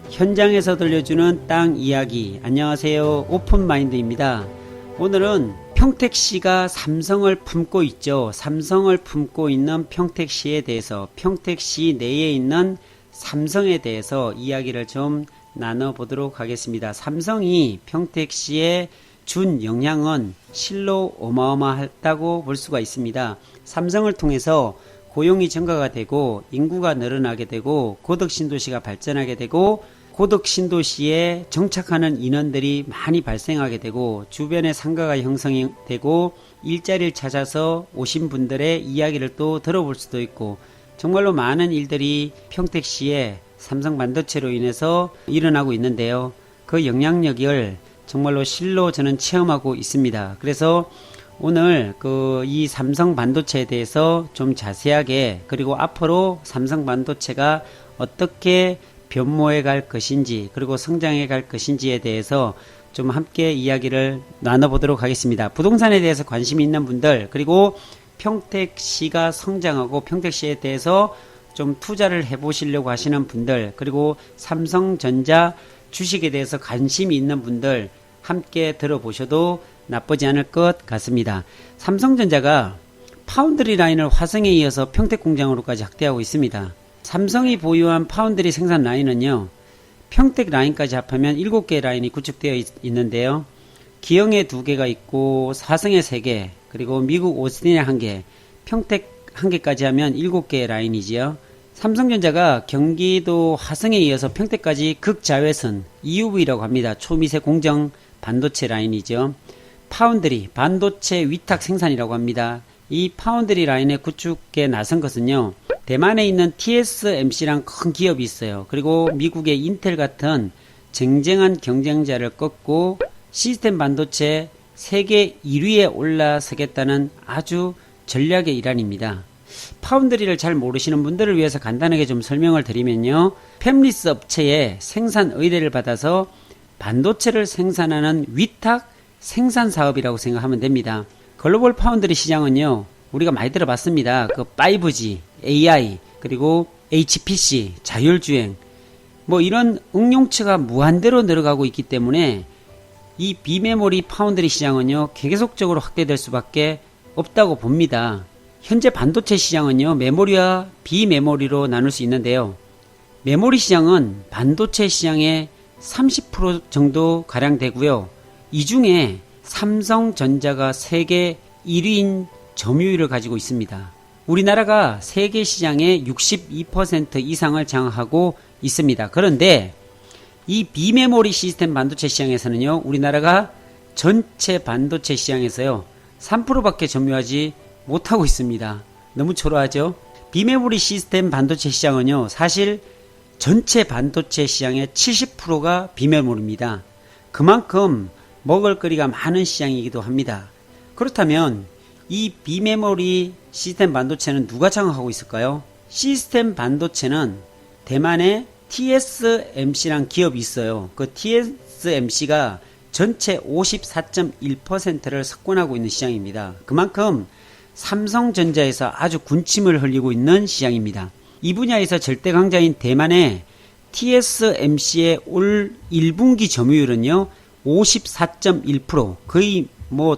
현장에서 들려주는 땅 이야기. 안녕하세요, 오픈마인드입니다. 오늘은 평택시가 삼성을 품고 있죠. 삼성을 품고 있는 평택시에 대해서, 평택시 내에 있는 삼성에 대해서 이야기를 좀 나눠보도록 하겠습니다. 삼성이 평택시에 준 영향은 실로 어마어마하다고 볼 수가 있습니다. 삼성을 통해서 고용이 증가가 되고 인구가 늘어나게 되고 고덕신도시가 발전하게 되고 고덕신도시에 정착하는 인원들이 많이 발생하게 되고 주변에 상가가 형성이 되고 일자리를 찾아서 오신 분들의 이야기를 또 들어볼 수도 있고 정말로 많은 일들이 평택시에 삼성반도체로 인해서 일어나고 있는데요. 그 영향력을 정말로 실로 저는 체험하고 있습니다. 그래서 오늘 이 삼성반도체에 대해서 좀 자세하게, 그리고 앞으로 삼성반도체가 어떻게 변모해 갈 것인지, 그리고 성장해 갈 것인지에 대해서 좀 함께 이야기를 나눠보도록 하겠습니다. 부동산에 대해서 관심이 있는 분들, 그리고 평택시가 성장하고 평택시에 대해서 좀 투자를 해보시려고 하시는 분들, 그리고 삼성전자 주식에 대해서 관심이 있는 분들 함께 들어보셔도 나쁘지 않을 것 같습니다. 삼성전자가 파운드리 라인을 화성에 이어서 평택공장으로까지 확대하고 있습니다. 삼성이 보유한 파운드리 생산 라인은요, 평택 라인까지 합하면 7개의 라인이 구축되어 있는데요. 기영에 2개가 있고 화성에 3개, 그리고 미국 오스틴에 1개, 평택 1개까지 하면 7개의 라인이지요. 삼성전자가 경기도 화성에 이어서 평택까지 극자외선 EUV라고 합니다. 초미세 공정 반도체 라인이죠. 파운드리, 반도체 위탁 생산이라고 합니다. 이 파운드리 라인의 구축에 나선 것은요, 대만에 있는 TSMC랑 큰 기업이 있어요. 그리고 미국의 인텔 같은 쟁쟁한 경쟁자를 꺾고 시스템 반도체 세계 1위에 올라서겠다는 아주 전략의 일환입니다. 파운드리를 잘 모르시는 분들을 위해서 간단하게 좀 설명을 드리면요, 팹리스 업체의 생산 의뢰를 받아서 반도체를 생산하는 위탁 생산 사업이라고 생각하면 됩니다. 글로벌 파운드리 시장은요, 우리가 많이 들어봤습니다. 5G, AI, 그리고 HPC, 자율주행, 이런 응용처가 무한대로 늘어가고 있기 때문에 이 비메모리 파운드리 시장은요, 계속적으로 확대될 수밖에 없다고 봅니다. 현재 반도체 시장은요, 메모리와 비메모리로 나눌 수 있는데요. 메모리 시장은 반도체 시장의 30% 정도 가량 되고요. 이 중에 삼성전자가 세계 1위인 점유율을 가지고 있습니다. 우리나라가 세계 시장의 62% 이상을 장악하고 있습니다. 그런데 이 비메모리 시스템 반도체 시장에서는요, 우리나라가 전체 반도체 시장에서요 3%밖에 점유하지 못하고 있습니다. 너무 초라하죠? 비메모리 시스템 반도체 시장은요, 사실 전체 반도체 시장의 70%가 비메모리입니다. 그만큼 먹을거리가 많은 시장이기도 합니다. 그렇다면 이 비메모리 시스템 반도체는 누가 장악하고 있을까요? 시스템 반도체는 대만의 TSMC란 기업이 있어요. 그 TSMC가 전체 54.1%를 석권하고 있는 시장입니다. 그만큼 삼성전자에서 아주 군침을 흘리고 있는 시장입니다. 이 분야에서 절대 강자인 대만의 TSMC의 올 1분기 점유율은요 54.1%, 거의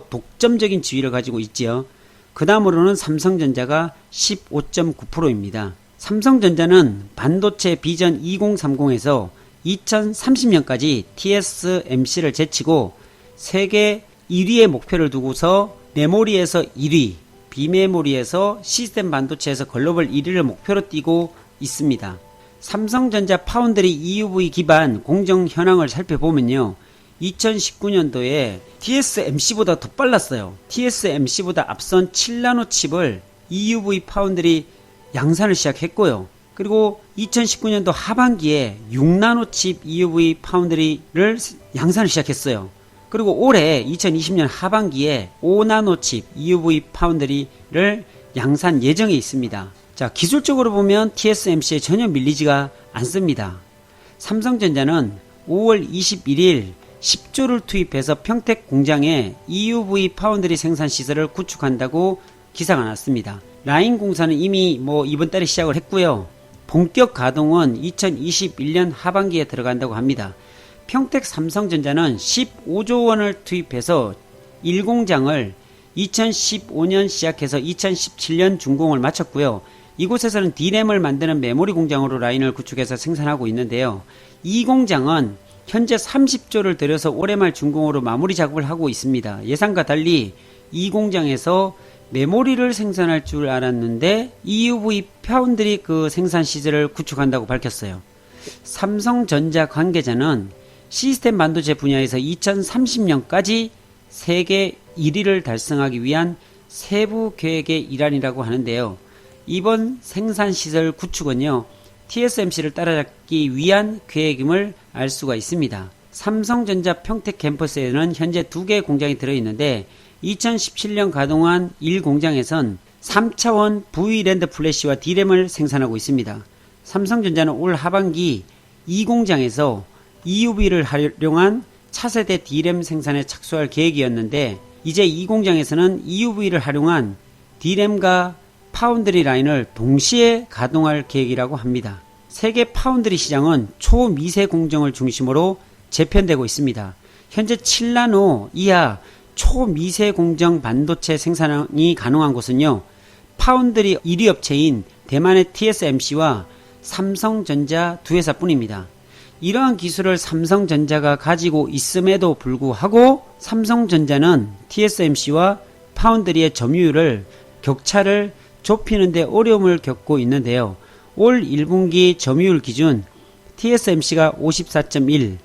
독점적인 지위를 가지고 있지요. 그 다음으로는 삼성전자가 15.9%입니다. 삼성전자는 반도체 비전 2030에서 2030년까지 TSMC를 제치고 세계 1위의 목표를 두고서 메모리에서 1위, 비메모리에서 시스템 반도체에서 글로벌 1위를 목표로 띄고 있습니다. 삼성전자 파운드리 EUV 기반 공정 현황을 살펴보면요, 2019년도에 TSMC보다 더 빨랐어요. TSMC보다 앞선 7나노 칩을 EUV 파운드리 양산을 시작했고요. 그리고 2019년도 하반기에 6나노 칩 EUV 파운드리를 양산을 시작했어요. 그리고 올해 2020년 하반기에 5나노 칩 EUV 파운드리를 양산 예정에 있습니다. 자, 기술적으로 보면 TSMC에 전혀 밀리지가 않습니다. 삼성전자는 5월 21일 10조를 투입해서 평택 공장에 EUV 파운드리 생산 시설을 구축한다고 기사가 났습니다. 라인 공사는 이미 이번 달에 시작을 했고요. 본격 가동은 2021년 하반기에 들어간다고 합니다. 평택 삼성전자는 15조 원을 투입해서 1공장을 2015년 시작해서 2017년 준공을 마쳤고요. 이곳에서는 D램을 만드는 메모리 공장으로 라인을 구축해서 생산하고 있는데요. 이 공장은 현재 30조를 들여서 올해 말 준공으로 마무리 작업을 하고 있습니다. 예상과 달리 이 공장에서 메모리를 생산할 줄 알았는데 EUV 파운드리 그 생산 시설을 구축한다고 밝혔어요. 삼성전자 관계자는 시스템 반도체 분야에서 2030년까지 세계 1위를 달성하기 위한 세부 계획의 일환이라고 하는데요. 이번 생산시설 구축은요, TSMC를 따라잡기 위한 계획임을 알 수가 있습니다. 삼성전자 평택 캠퍼스에는 현재 2개의 공장이 들어있는데 2017년 가동한 1공장에선 3차원 V랜드 플래시와 D램을 생산하고 있습니다. 삼성전자는 올 하반기 2공장에서 EUV를 활용한 차세대 D램 생산에 착수할 계획이었는데 이제 이 공장에서는 EUV를 활용한 D램과 파운드리 라인을 동시에 가동할 계획이라고 합니다. 세계 파운드리 시장은 초미세 공정을 중심으로 재편되고 있습니다. 현재 7나노 이하 초미세 공정 반도체 생산이 가능한 곳은요, 파운드리 1위 업체인 대만의 TSMC와 삼성전자 두 회사뿐입니다. 이러한 기술을 삼성전자가 가지고 있음에도 불구하고 삼성전자는 TSMC와 파운드리의 점유율을 격차를 좁히는 데 어려움을 겪고 있는데요. 올 1분기 점유율 기준 TSMC가 54.1,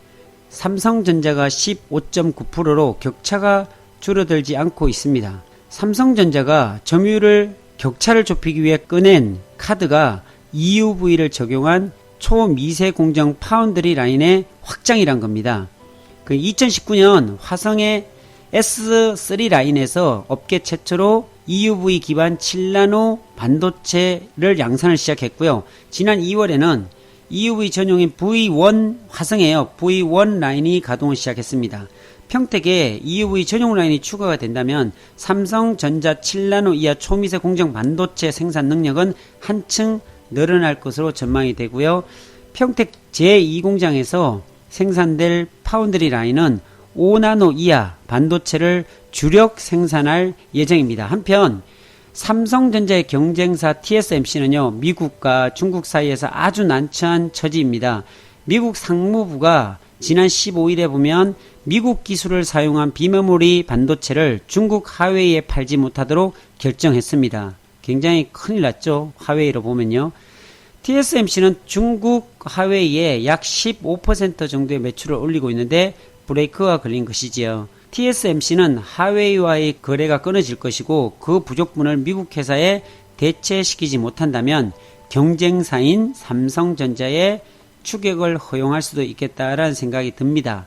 삼성전자가 15.9%로 격차가 줄어들지 않고 있습니다. 삼성전자가 점유율을 격차를 좁히기 위해 꺼낸 카드가 EUV를 적용한 초미세 공정 파운드리 라인의 확장이란 겁니다. 2019년 화성의 S3 라인에서 업계 최초로 EUV 기반 7나노 반도체를 양산을 시작했고요. 지난 2월에는 EUV 전용인 V1 화성에요. V1 라인이 가동을 시작했습니다. 평택에 EUV 전용 라인이 추가가 된다면 삼성전자 7나노 이하 초미세 공정 반도체 생산 능력은 한층 늘어날 것으로 전망이 되고요. 평택 제2공장에서 생산될 파운드리 라인은 5나노 이하 반도체를 주력 생산할 예정입니다. 한편 삼성전자의 경쟁사 TSMC는요, 미국과 중국 사이에서 아주 난처한 처지입니다. 미국 상무부가 지난 15일에 보면 미국 기술을 사용한 비메모리 반도체를 중국 하웨이에 팔지 못하도록 결정했습니다. 굉장히 큰일 났죠. 하웨이로 보면요. TSMC는 중국 하웨이에 약 15% 정도의 매출을 올리고 있는데 브레이크가 걸린 것이지요. TSMC는 하웨이와의 거래가 끊어질 것이고 그 부족분을 미국 회사에 대체시키지 못한다면 경쟁사인 삼성전자의 추격을 허용할 수도 있겠다라는 생각이 듭니다.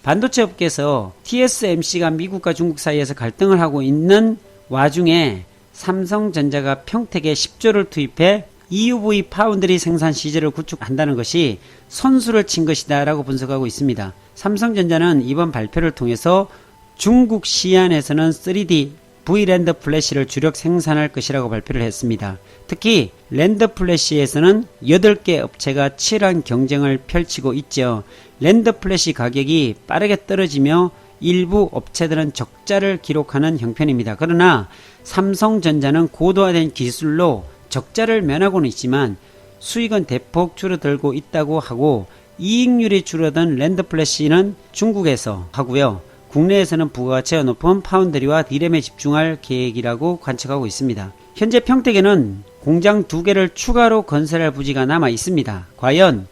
반도체 업계에서 TSMC가 미국과 중국 사이에서 갈등을 하고 있는 와중에 삼성전자가 평택에 10조를 투입해 EUV 파운드리 생산 시설을 구축한다는 것이 선수를 친 것이다 라고 분석하고 있습니다. 삼성전자는 이번 발표를 통해서 중국 시안에서는 3D V랜드 플래시를 주력 생산할 것이라고 발표를 했습니다. 특히 랜드 플래시에서는 8개 업체가 치열한 경쟁을 펼치고 있죠. 랜드 플래시 가격이 빠르게 떨어지며 일부 업체들은 적자를 기록하는 형편입니다. 그러나 삼성전자는 고도화된 기술로 적자를 면하고는 있지만 수익은 대폭 줄어들고 있다고 하고 이익률이 줄어든 랜드 플래시는 중국에서 하고요. 국내에서는 부가가치가 높은 파운드리와 D램에 집중할 계획이라고 관측하고 있습니다. 현재 평택에는 공장 2개를 추가로 건설할 부지가 남아 있습니다. 과연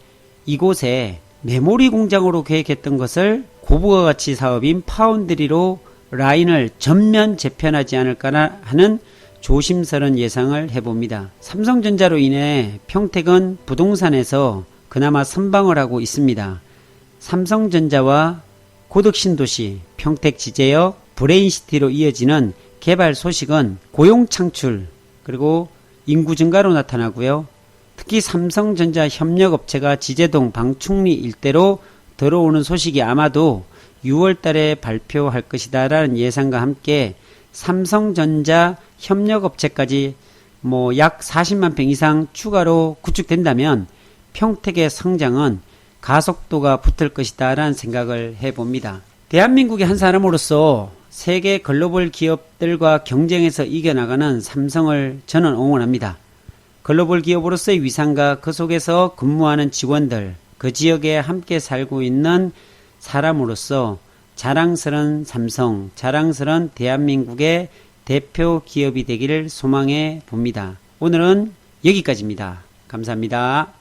이곳에 메모리 공장으로 계획했던 것을 고부가가치 사업인 파운드리로 라인을 전면 재편하지 않을까 하는 조심스러운 예상을 해봅니다. 삼성전자로 인해 평택은 부동산에서 그나마 선방을 하고 있습니다. 삼성전자와 고덕신도시, 평택지제역, 브레인시티로 이어지는 개발 소식은 고용 창출 그리고 인구 증가로 나타나고요. 특히 삼성전자 협력업체가 지제동 방충리 일대로 들어오는 소식이 아마도 6월 달에 발표할 것이다 라는 예상과 함께 삼성전자 협력업체까지 약 40만 평 이상 추가로 구축된다면 평택의 성장은 가속도가 붙을 것이다 라는 생각을 해봅니다. 대한민국의 한 사람으로서 세계 글로벌 기업들과 경쟁해서 이겨나가는 삼성을 저는 응원합니다. 글로벌 기업으로서의 위상과 그 속에서 근무하는 직원들, 그 지역에 함께 살고 있는 사람으로서 자랑스러운 삼성, 자랑스러운 대한민국의 대표 기업이 되기를 소망해 봅니다. 오늘은 여기까지입니다. 감사합니다.